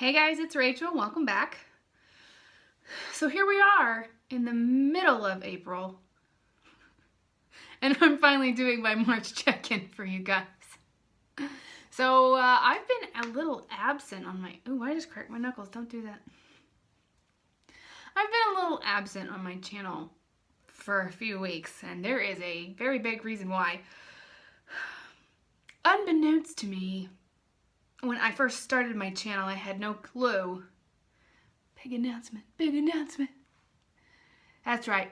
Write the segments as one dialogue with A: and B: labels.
A: Hey guys, it's Rachel. Welcome back. So here we are in the middle of April, and I'm finally doing my March check-in for you guys. So I've been a little absent on my... Ooh, I just cracked my knuckles. Don't do that. I've been a little absent on my channel for a few weeks, and there is a very big reason why. Unbeknownst to me, when I first started my channel, I had no clue. Big announcement, big announcement. That's right.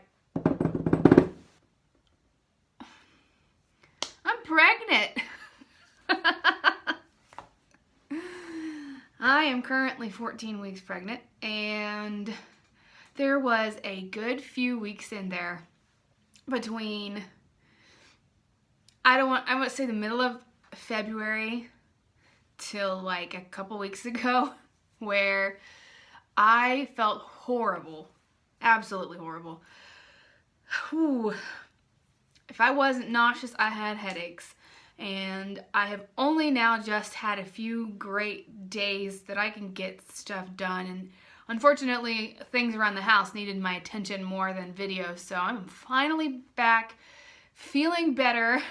A: I'm pregnant. I am currently 14 weeks pregnant, and there was a good few weeks in there between, I won't say the middle of February till like a couple weeks ago, where I felt horrible, absolutely horrible. Whew. If I wasn't nauseous, I had headaches, and I have only now just had a few great days that I can get stuff done, and unfortunately things around the house needed my attention more than videos, so I'm finally back feeling better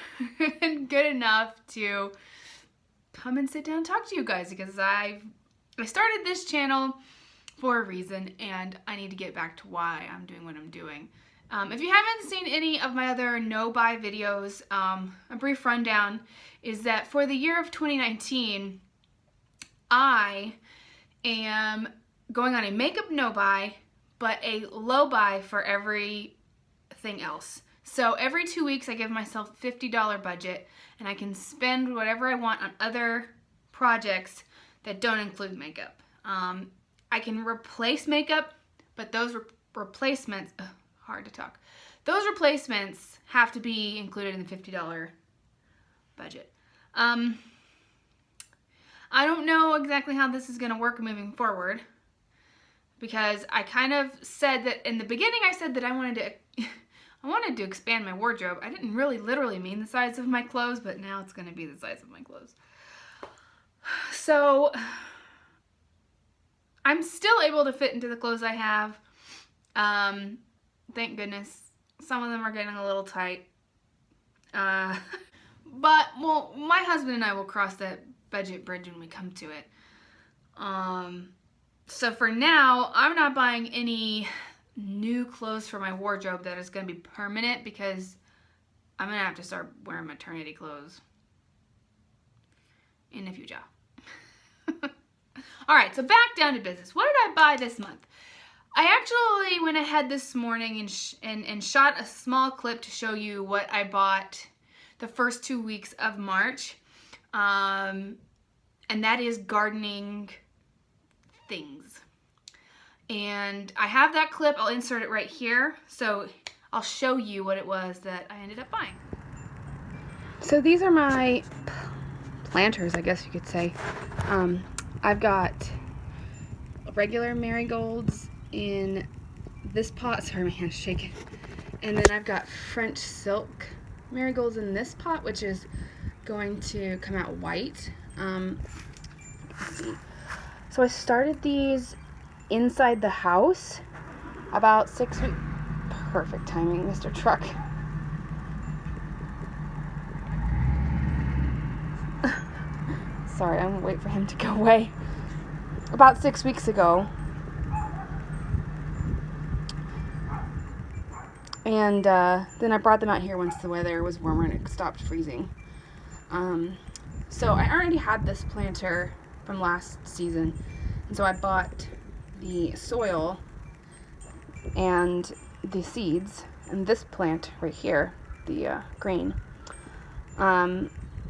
A: and good enough to come and sit down and talk to you guys, because I started this channel for a reason, and I need to get back to why I'm doing what I'm doing. If you haven't seen any of my other no-buy videos, a brief rundown is that for the year of 2019, I am going on a makeup no-buy, but a low-buy for everything else. So every 2 weeks I give myself a $50 budget, and I can spend whatever I want on other projects that don't include makeup. I can replace makeup, but those replacements, hard to talk. Those replacements have to be included in the $50 budget. I don't know exactly how this is going to work moving forward, because I kind of said that in the beginning, I said that I wanted to expand my wardrobe. I didn't really literally mean the size of my clothes, but now it's going to be the size of my clothes. So I'm still able to fit into the clothes I have. Thank goodness. Some of them are getting a little tight. But, well, my husband and I will cross that budget bridge when we come to it. So for now, I'm not buying any new clothes for my wardrobe that is going to be permanent, because I'm going to have to start wearing maternity clothes in the future. Alright, so back down to business. What did I buy this month? I actually went ahead this morning and shot a small clip to show you what I bought the first 2 weeks of March. And that is gardening things. And I have that clip. I'll insert it right here. So I'll show you what it was that I ended up buying. So these are my planters, I guess you could say. I've got regular marigolds in this pot. Sorry, my hand's shaking. And then I've got French silk marigolds in this pot, which is going to come out white. Let's see. So I started these inside the house about 6 weeks. Perfect timing, Mr. Truck. Sorry, I'm gonna wait for him to go away. About 6 weeks ago. And then I brought them out here once the weather was warmer and it stopped freezing. So I already had this planter from last season. And so I bought the soil and the seeds and this plant right here, the green.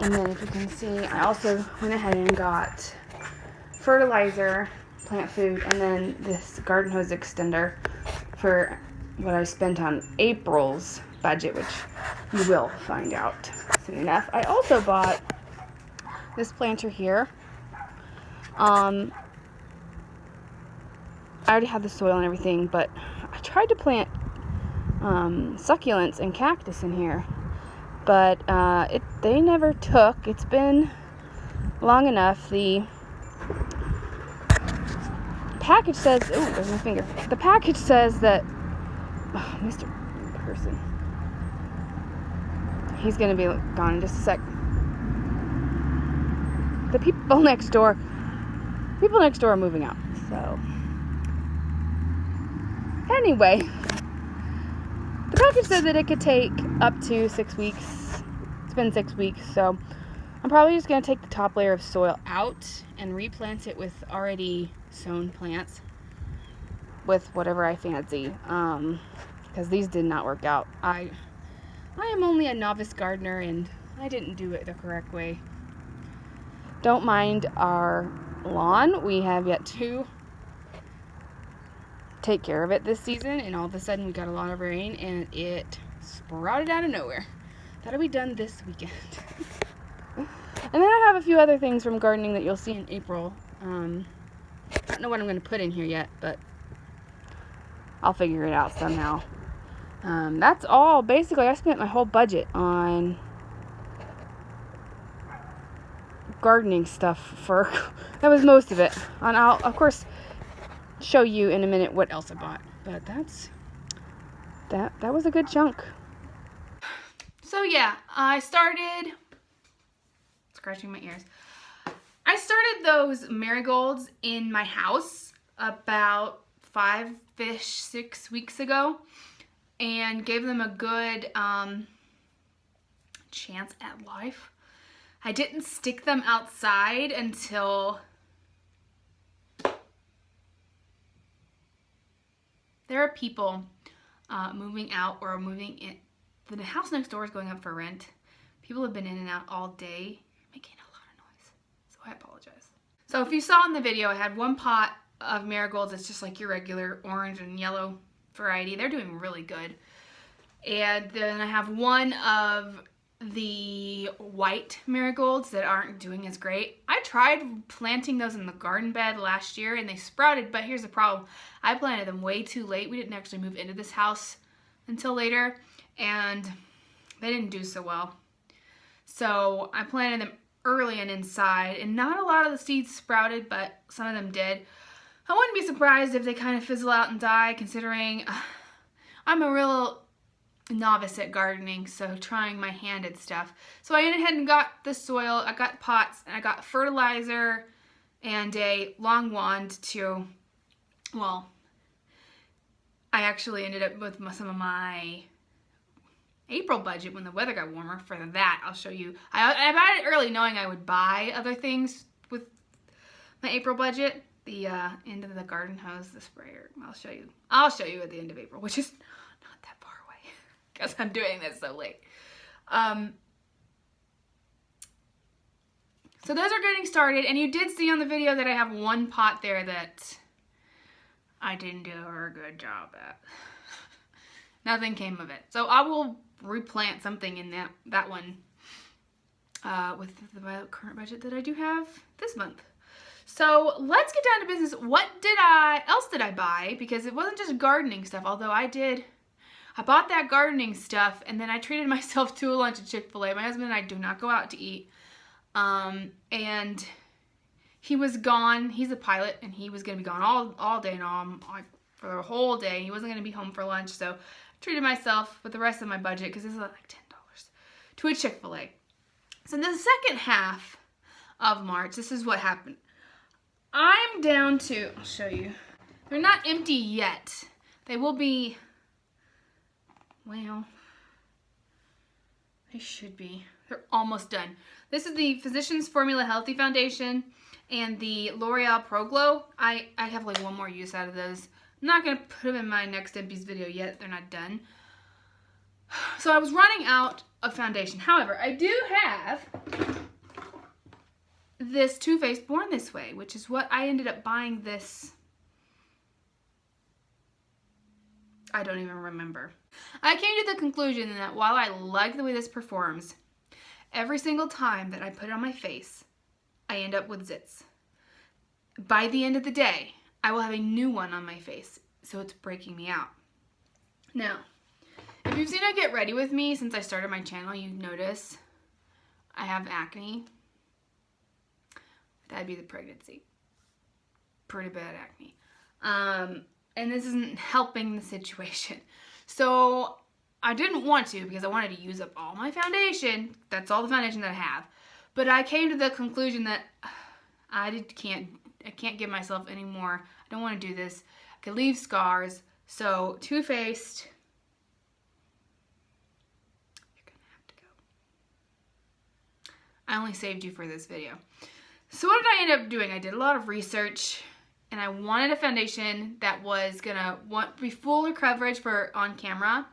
A: And then if you can see, I also went ahead and got fertilizer, plant food, and then this garden hose extender for what I spent on April's budget, which you will find out soon enough. I also bought this planter here. I already had the soil and everything, but I tried to plant succulents and cactus in here, but they never took. It's been long enough. The package says, oh, there's my finger. The package says that, oh, Mr. Person. He's gonna be gone in just a sec. The people next door are moving out. So, anyway, the package said that it could take up to 6 weeks. It's been 6 weeks, so I'm probably just gonna take the top layer of soil out and replant it with already sown plants with whatever I fancy. Because these did not work out. I am only a novice gardener and I didn't do it the correct way. Don't mind our lawn. We have yet to take care of it this season, and all of a sudden we got a lot of rain and it sprouted out of nowhere. That'll be done this weekend. And then I have a few other things from gardening that you'll see in April. I don't know what I'm going to put in here yet, but I'll figure it out somehow. That's all. Basically, I spent my whole budget on gardening stuff for, that was most of it. And I'll, of course, show you in a minute what else I bought. But that was a good chunk. So yeah, I started scratching my ears. I started those marigolds in my house about 5-ish, 6 weeks ago, and gave them a good chance at life. I didn't stick them outside until there are people moving out or moving in. The house next door is going up for rent. People have been in and out all day, making a lot of noise, so I apologize. So if you saw in the video, I had one pot of marigolds. It's just like your regular orange and yellow variety. They're doing really good. And then I have one of the white marigolds that aren't doing as great. I tried planting those in the garden bed last year and they sprouted, but here's the problem. I planted them way too late. We didn't actually move into this house until later, and they didn't do so well. So I planted them early and inside, and not a lot of the seeds sprouted, but some of them did. I wouldn't be surprised if they kind of fizzle out and die, considering I'm a real novice at gardening, so trying my hand at stuff. So I went ahead and got the soil, I got pots, and I got fertilizer and a long wand to, well, I actually ended up with some of my April budget when the weather got warmer. For that, I'll show you. I bought it early knowing I would buy other things with my April budget. The end of the garden hose, the sprayer. I'll show you at the end of April, which is not that far away because I'm doing this so late. So those are getting started, and you did see on the video that I have one pot there that I didn't do a good job at. Nothing came of it. So I will replant something in that one with the current budget that I do have this month. So let's get down to business. What else did I buy? Because it wasn't just gardening stuff, although I bought that gardening stuff, and then I treated myself to a lunch at Chick-fil-A. My husband and I do not go out to eat. And he was gone. He's a pilot, and he was going to be gone all day long, like for the whole day. He wasn't going to be home for lunch, so I treated myself with the rest of my budget, because this is like $10, to a Chick-fil-A. So in the second half of March, this is what happened. I'm down to, I'll show you. They're not empty yet. They will be, well, they should be. They're almost done. This is the Physicians Formula Healthy Foundation and the L'Oreal Pro Glow. I have like one more use out of those. I'm not going to put them in my next Empties video yet. They're not done. So I was running out of foundation. However, I do have this Too Faced Born This Way, which is what I ended up buying this. I don't even remember. I came to the conclusion that while I like the way this performs, every single time that I put it on my face, I end up with zits. By the end of the day, I will have a new one on my face, so it's breaking me out. Now, if you've seen I Get Ready With Me since I started my channel, you notice I have acne. That'd be the pregnancy. Pretty bad acne. And this isn't helping the situation. So I didn't want to because I wanted to use up all my foundation. That's all the foundation that I have. But I came to the conclusion that I can't give myself any more. I don't want to do this. I could leave scars. So Too Faced, you're gonna have to go. I only saved you for this video. So what did I end up doing? I did a lot of research, and I wanted a foundation that was gonna be fuller coverage for on camera,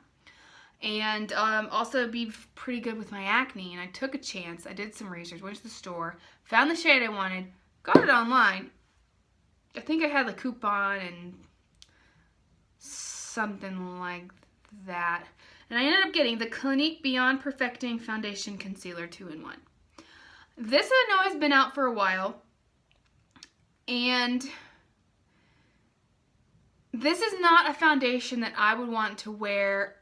A: and also be pretty good with my acne. And I took a chance. I did some research, went to the store, found the shade I wanted, got it online. I think I had the coupon and something like that. And I ended up getting the Clinique Beyond Perfecting Foundation Concealer 2-in-1. This I know has been out for a while, and this is not a foundation that I would want to wear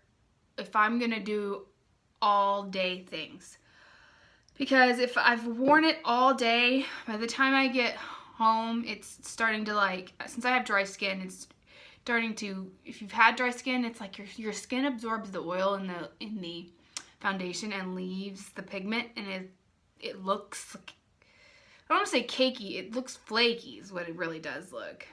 A: if I'm gonna do all day things. Because if I've worn it all day, by the time I get home, it's starting to since I have dry skin, it's starting to, if you've had dry skin, it's like your skin absorbs the oil in the foundation and leaves the pigment, and it looks, I don't want to say cakey, it looks flaky is what it really does look.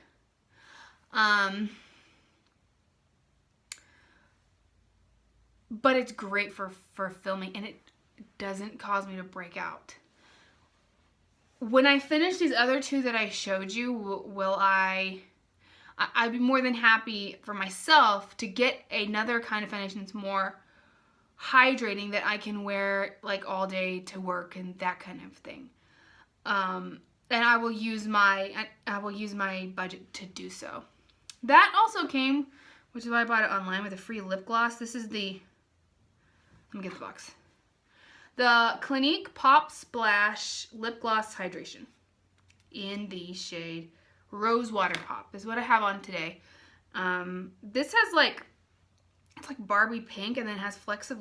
A: But it's great for filming, and it doesn't cause me to break out. When I finish these other two that I showed you, I'd be more than happy for myself to get another kind of foundation that's more hydrating that I can wear like all day to work and that kind of thing. And I will use my budget to do so. That also came, which is why I bought it online, with a free lip gloss. This is the, let me get the box. The Clinique Pop Splash Lip Gloss Hydration in the shade Rose Water Pop is what I have on today. This has it's like Barbie pink, and then has flecks of,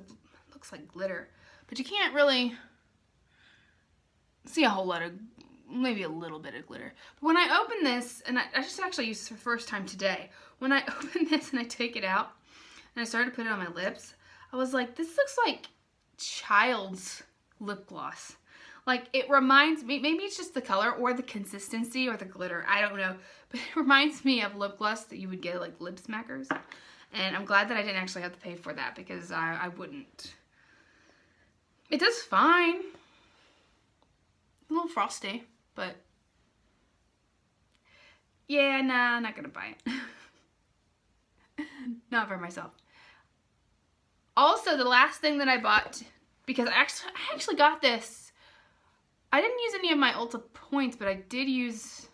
A: looks like glitter. But you can't really see a whole lot of, maybe a little bit of glitter. But when I open this, and I just actually used this for the first time today. When I open this and I take it out, and I started to put it on my lips, I was like, this looks like child's lip gloss. Like, it reminds me, maybe it's just the color or the consistency or the glitter, I don't know, but it reminds me of lip gloss that you would get at like Lip Smackers. And I'm glad that I didn't actually have to pay for that, because I wouldn't. It does fine. A little frosty, but yeah, nah, I'm not gonna buy it. Not for myself. Also, the last thing that I bought, because I actually got this, I didn't use any of my Ulta points, but I did use,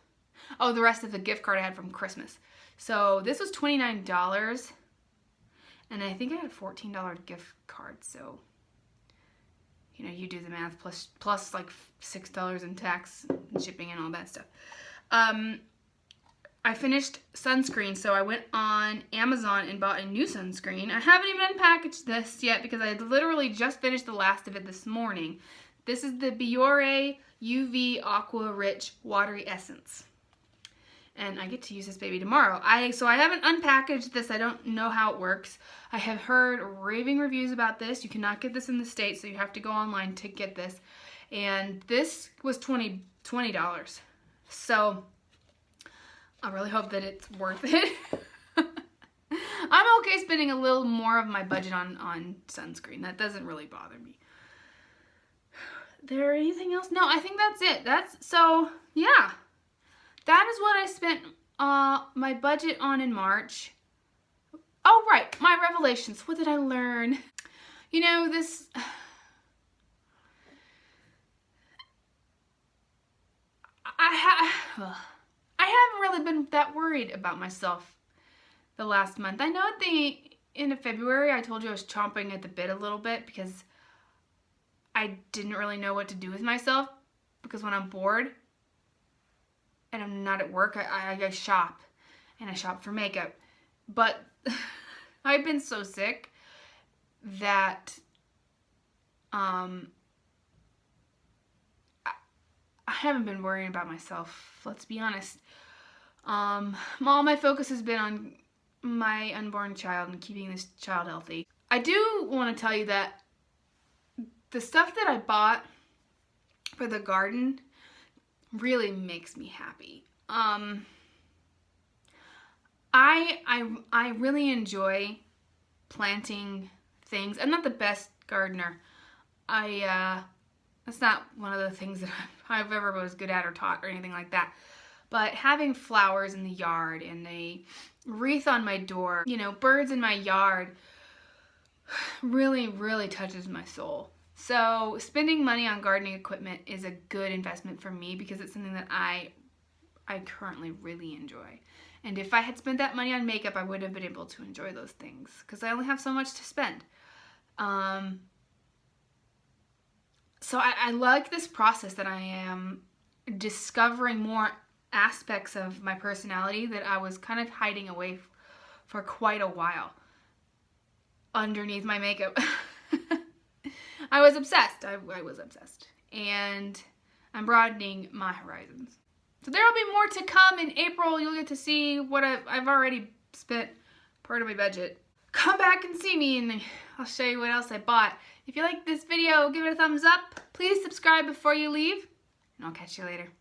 A: the rest of the gift card I had from Christmas. So this was $29, and I think I had a $14 gift card, so, you know, you do the math, plus like $6 in tax and shipping and all that stuff. I finished sunscreen, so I went on Amazon and bought a new sunscreen. I haven't even unpackaged this yet because I literally just finished the last of it this morning. This is the Biore UV Aqua Rich Watery Essence. And I get to use this baby tomorrow. So I haven't unpackaged this. I don't know how it works. I have heard raving reviews about this. You cannot get this in the States, so you have to go online to get this. And this was $20. So I really hope that it's worth it. I'm okay spending a little more of my budget on sunscreen. That doesn't really bother me. There anything else? No, I think that's it. So yeah. That is what I spent my budget on in March. Oh, right. My revelations. What did I learn? You know, this... I haven't really been that worried about myself the last month. I know at the end of February, I told you I was chomping at the bit a little bit because I didn't really know what to do with myself, because when I'm bored and I'm not at work, I shop, and I shop for makeup. But I've been so sick that I haven't been worrying about myself, let's be honest. All my focus has been on my unborn child and keeping this child healthy. I do want to tell you that the stuff that I bought for the garden really makes me happy. I really enjoy planting things. I'm not the best gardener. That's not one of the things that I've ever was good at or taught or anything like that. But having flowers in the yard and a wreath on my door, you know, birds in my yard really, really touches my soul. So spending money on gardening equipment is a good investment for me because it's something that I currently really enjoy. And if I had spent that money on makeup, I wouldn't have been able to enjoy those things because I only have so much to spend. So I like this process that I am discovering more aspects of my personality that I was kind of hiding away for quite a while underneath my makeup. I was obsessed. I was obsessed. And I'm broadening my horizons. So there will be more to come in April. You'll get to see what I've already spent part of my budget. Come back and see me and I'll show you what else I bought. If you like this video, give it a thumbs up. Please subscribe before you leave. And I'll catch you later.